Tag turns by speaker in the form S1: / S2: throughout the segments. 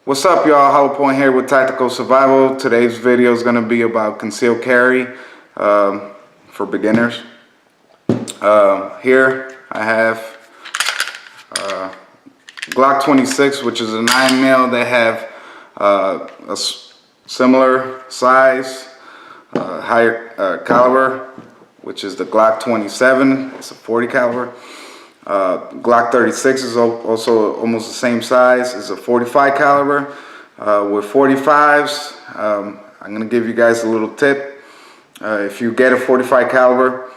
S1: What's up, y'all? Hollow Point here with Tactical Survival. Today's video is going to be about concealed carry for beginners. Here I have Glock 26, which is a 9mm. They have a similar size, higher caliber, which is the Glock 27. It's a 40 caliber. Glock 36 is also almost the same size. It's a 45 caliber. With 45s, I'm going to give you guys a little tip. If you get a 45 caliber,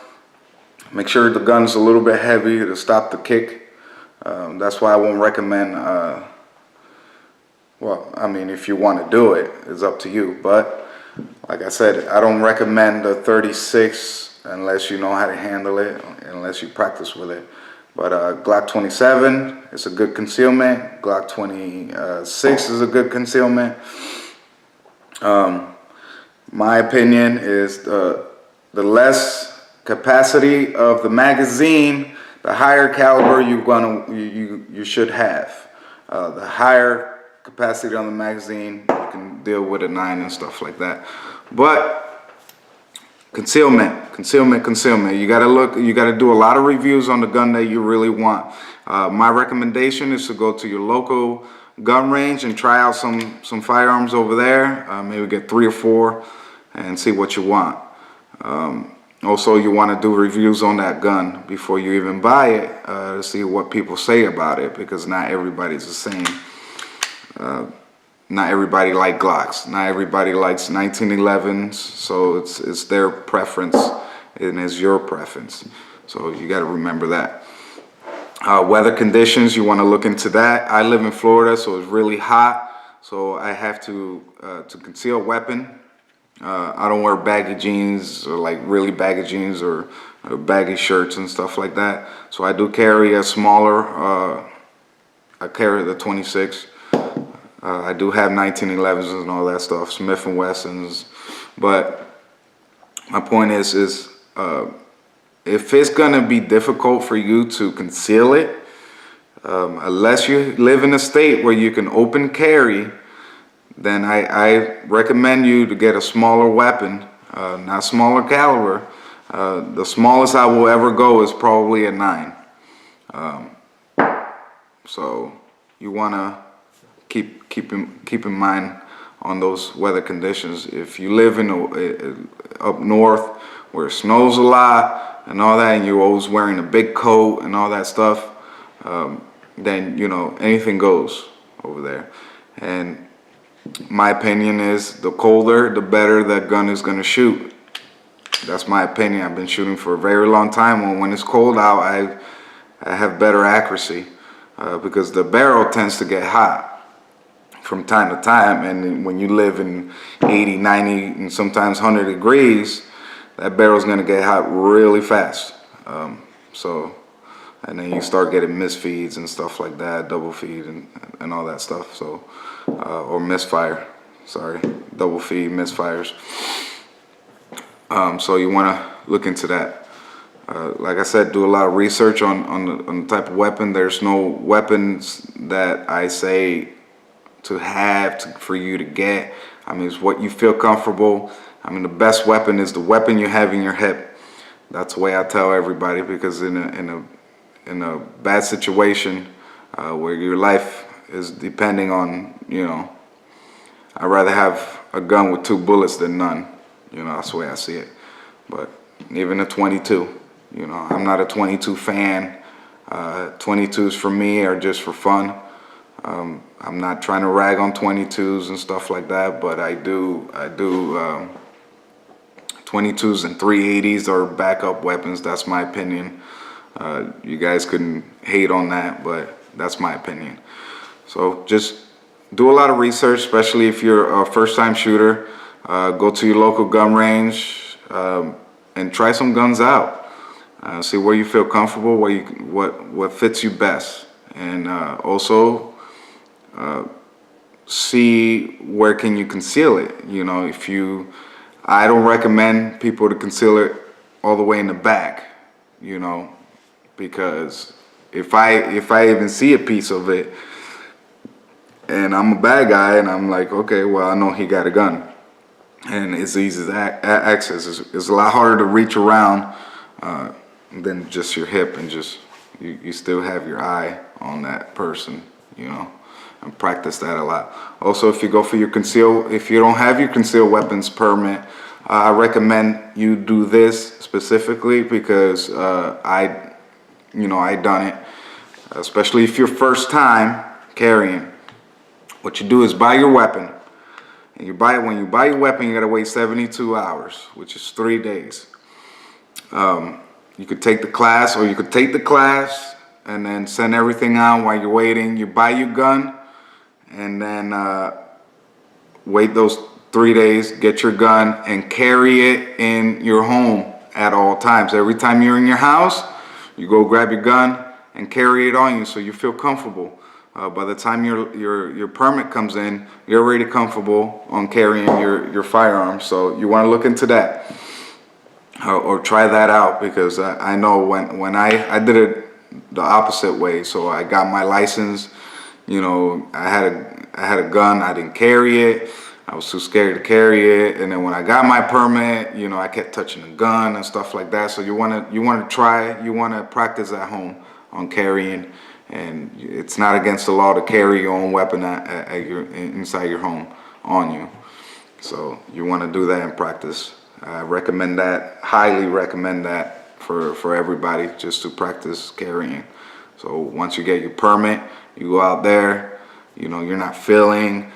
S1: make sure the gun's a little bit heavy to stop the kick. That's why I won't recommend, well, I mean, if you want to do it, it's up to you. But like I said, I don't recommend the 36 unless you know how to handle it, unless you practice with it. But Glock 27 is a good concealment. Glock 26 is a good concealment. My opinion is the less capacity of the magazine, the higher caliber you should have. The higher capacity on the magazine, you can deal with a 9 and stuff like that. But concealment. You gotta do a lot of reviews on the gun that you really want. My recommendation is to go to your local gun range and try out some firearms over there. Maybe get 3 or 4 and see what you want. Also, you want to do reviews on that gun before you even buy it to see what people say about it, because not everybody's the same. Not everybody likes Glocks. Not everybody likes 1911s. So it's their preference and it's your preference. So you got to remember that. Weather conditions, you want to look into that. I live in Florida, so it's really hot. So I have to conceal weapon. I don't wear baggy jeans or like really baggy jeans or baggy shirts and stuff like that. So I do carry a smaller, I carry the 26. I do have 1911s and all that stuff, Smith & Wessons. But my point is if it's gonna be difficult for you to conceal it, unless you live in a state where you can open carry, then I recommend you to get a smaller weapon, not smaller caliber. The smallest I will ever go is probably a 9. So you wanna keep in mind on those weather conditions. If you live in up north where it snows a lot and all that, and you're always wearing a big coat and all that stuff, then you know anything goes over there. And my opinion is the colder, the better that gun is going to shoot. That's my opinion. I've been shooting for a very long time. When it's cold out, I have better accuracy because the barrel tends to get hot from time to time, and when you live in 80, 90, and sometimes 100 degrees, that barrel's gonna get hot really fast. And then you start getting misfeeds and stuff like that, double feed and all that stuff. So, or misfire, sorry, double feed, misfires. So you wanna look into that. Like I said, do a lot of research on the type of weapon. There's no weapons that I say to have for you to get. I mean, it's what you feel comfortable. I mean, the best weapon is the weapon you have in your hip. That's the way I tell everybody, because in a bad situation where your life is depending on, you know, I'd rather have a gun with 2 bullets than none. You know, that's the way I see it. But even a 22, you know, I'm not a 22 fan. 22s for me are just for fun. I'm not trying to rag on 22s and stuff like that, but I do 22s and 380s are backup weapons. That's my opinion. You guys couldn't hate on that, but that's my opinion. So just do a lot of research, especially if you're a first-time shooter. Go to your local gun range and try some guns out. See where you feel comfortable, what fits you best, and also see where can you conceal it. You know, I don't recommend people to conceal it all the way in the back, you know, because if I even see a piece of it, and I'm a bad guy, and I'm like, okay, well, I know he got a gun, and it's easy to access. It's a lot harder to reach around than just your hip, and just you still have your eye on that person, you know, and practice that a lot. Also, if you go for your if you don't have your concealed weapons permit, I recommend you do this specifically because I done it, especially if you're first time carrying. What you do is buy your weapon, and when you buy your weapon, you gotta wait 72 hours, which is 3 days. You could take the class, or you could take the class and then send everything out while you're waiting. You buy your gun, and then wait those 3 days, get your gun, and carry it in your home at all times. Every time you're in your house, you go grab your gun and carry it on you so you feel comfortable. By the time your permit comes in, you're already comfortable on carrying your firearm. So you want to look into that, or try that out, because I know when I did it the opposite way. So I got my license, you know, I had a gun, I didn't carry it. I was too scared to carry it, and then when I got my permit, you know, I kept touching the gun and stuff like that. So you want to practice at home on carrying, and it's not against the law to carry your own weapon inside your home on you. So you want to do that and practice. I recommend that, highly recommend that for everybody, just to practice carrying. So once you get your permit, you go out there, you know, you're not feeling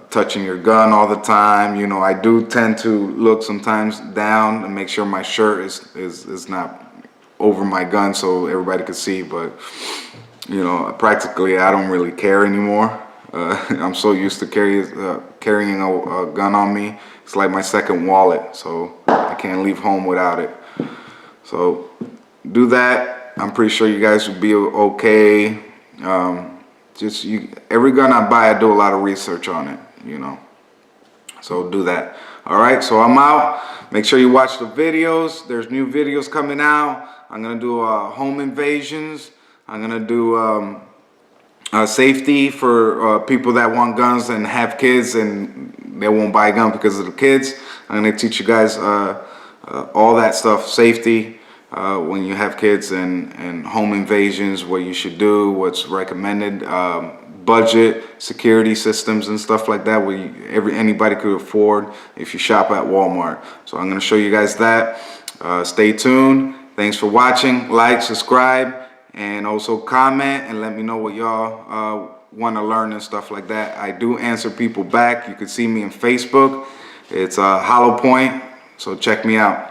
S1: touching your gun all the time. You know, I do tend to look sometimes down and make sure my shirt is not over my gun so everybody could see, but you know, practically I don't really care anymore. I'm so used to carrying a gun on me. It's like my second wallet, so I can't leave home without it. So do that. I'm pretty sure you guys will be okay. Every gun I buy, I do a lot of research on it, you know. So do that. All right, so I'm out. Make sure you watch the videos. There's new videos coming out. I'm gonna do home invasions. I'm gonna do safety for people that want guns and have kids and they won't buy a gun because of the kids. I'm gonna teach you guys all that stuff, safety when you have kids, and home invasions, what you should do, what's recommended, budget, security systems and stuff like that, where anybody could afford if you shop at Walmart. So I'm gonna show you guys that. Stay tuned. Thanks for watching. Like, subscribe, and also comment and let me know what y'all want to learn and stuff like that. I do answer people back. You can see me on Facebook. It's Hollow Point, so check me out.